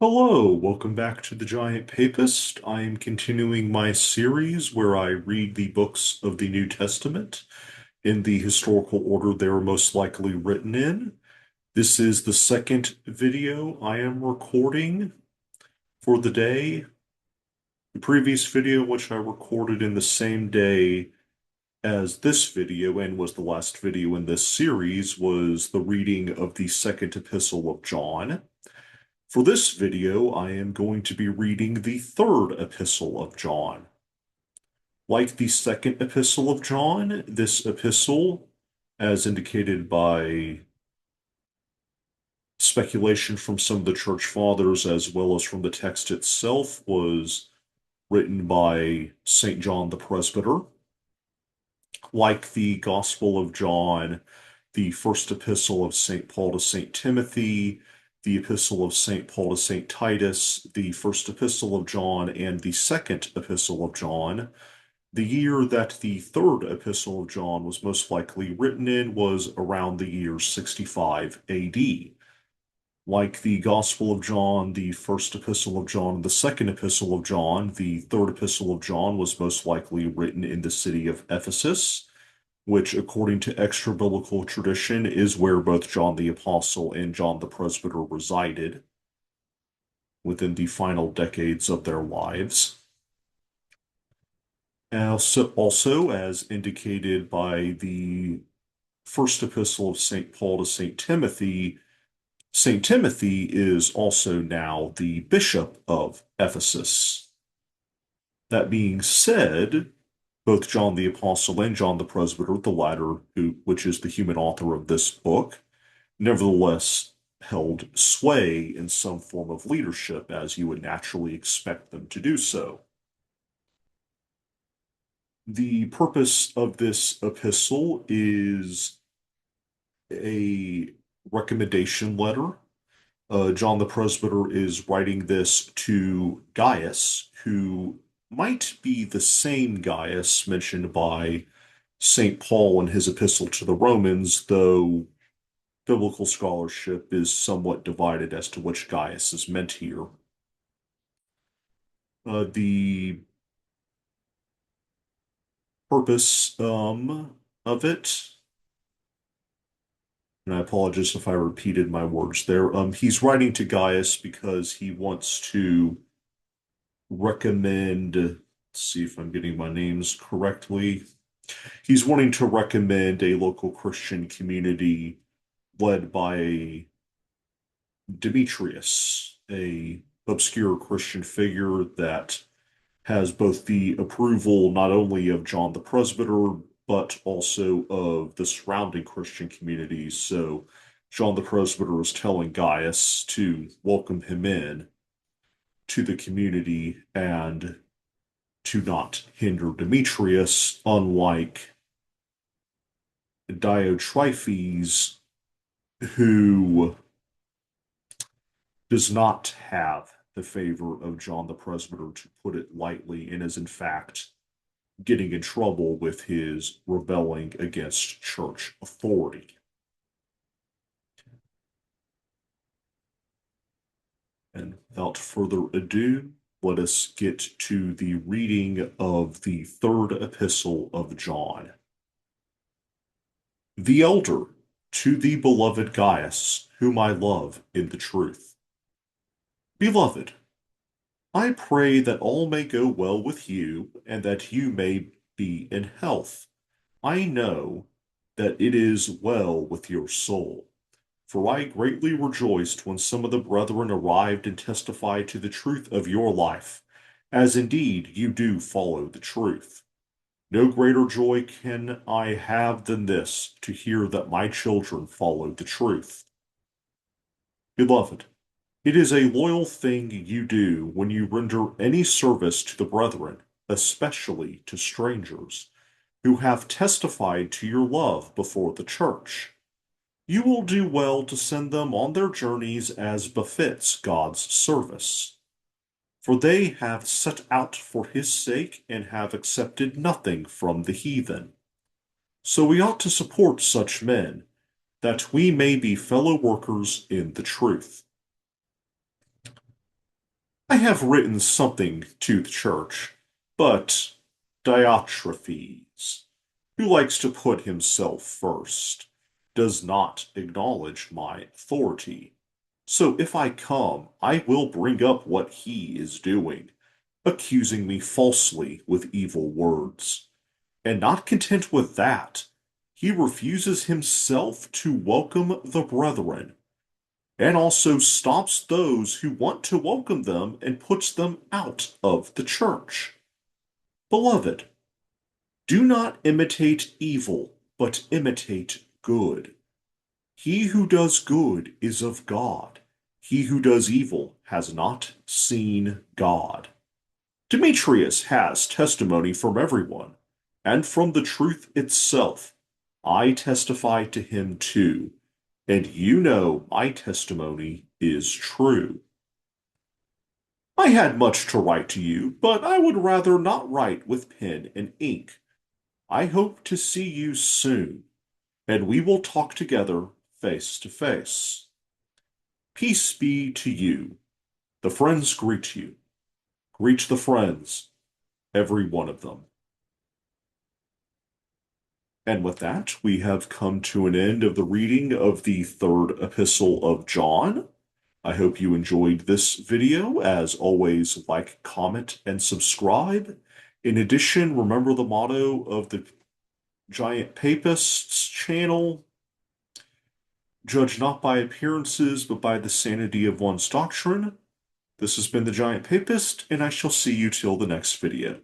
Hello, welcome back to the Giant Papist. I am continuing my series where I read the books of the New Testament in the historical order they were most likely written in. This is the second video I am recording for the day. The previous video, which I recorded in the same day as this video and was the last video in this series, was the reading of the second epistle of John. For this video, I am going to be reading the third epistle of John. Like the second epistle of John, this epistle, as indicated by speculation from some of the church fathers as well as from the text itself, was written by St. John the Presbyter. Like the Gospel of John, the first epistle of St. Paul to St. Timothy, the epistle of St. Paul to St. Titus, the first epistle of John, and the second epistle of John. The year that the third epistle of John was most likely written in was around the year 65 AD. Like the Gospel of John, the first epistle of John, and the second epistle of John, the third epistle of John was most likely written in the city of Ephesus, which, according to extra-biblical tradition, is where both John the Apostle and John the Presbyter resided within the final decades of their lives. Also, as indicated by the first epistle of St. Paul to St. Timothy is also now the bishop of Ephesus. That being said, both John the Apostle and John the Presbyter, the latter, which is the human author of this book, nevertheless held sway in some form of leadership, as you would naturally expect them to do so. The purpose of this epistle is a recommendation letter. John the Presbyter is writing this to Gaius, who might be the same Gaius mentioned by St. Paul in his epistle to the Romans, though biblical scholarship is somewhat divided as to which Gaius is meant here. The purpose of it, and I apologize if I repeated my words there. He's writing to Gaius because he wants to recommend, let's see if I'm getting my names correctly. He's wanting to recommend a local Christian community led by Demetrius, a obscure Christian figure that has both the approval not only of John the Presbyter, but also of the surrounding Christian communities. So John the Presbyter is telling Gaius to welcome him in to the community and to not hinder Demetrius, unlike Diotrephes, who does not have the favor of John the Presbyter, to put it lightly, and is in fact getting in trouble with his rebelling against church authority. And without further ado, let us get to the reading of the third epistle of John. The elder, to the beloved Gaius, whom I love in the truth. Beloved, I pray that all may go well with you, and that you may be in health. I know that it is well with your soul. For I greatly rejoiced when some of the brethren arrived and testified to the truth of your life, as indeed you do follow the truth. No greater joy can I have than this, to hear that my children follow the truth. Beloved, it is a loyal thing you do when you render any service to the brethren, especially to strangers, who have testified to your love before the church. You will do well to send them on their journeys as befits God's service. For they have set out for his sake and have accepted nothing from the heathen. So we ought to support such men, that we may be fellow workers in the truth. I have written something to the church, but Diotrephes, who likes to put himself first, does not acknowledge my authority. So if I come, I will bring up what he is doing, accusing me falsely with evil words. And not content with that, he refuses himself to welcome the brethren, and also stops those who want to welcome them and puts them out of the church. Beloved, do not imitate evil, but imitate good. He who does good is of God. He who does evil has not seen God. Demetrius has testimony from everyone, and from the truth itself. I testify to him too, and you know my testimony is true. I had much to write to you, but I would rather not write with pen and ink. I hope to see you soon, and we will talk together face to face. Peace be to you. The friends greet you. Greet the friends, every one of them. And with that, we have come to an end of the reading of the third epistle of John. I hope you enjoyed this video. As always, like, comment, and subscribe. In addition, remember the motto of the Giant Papists channel: judge not by appearances, but by the sanity of one's doctrine. This has been the Giant Papist, and I shall see you till the next video.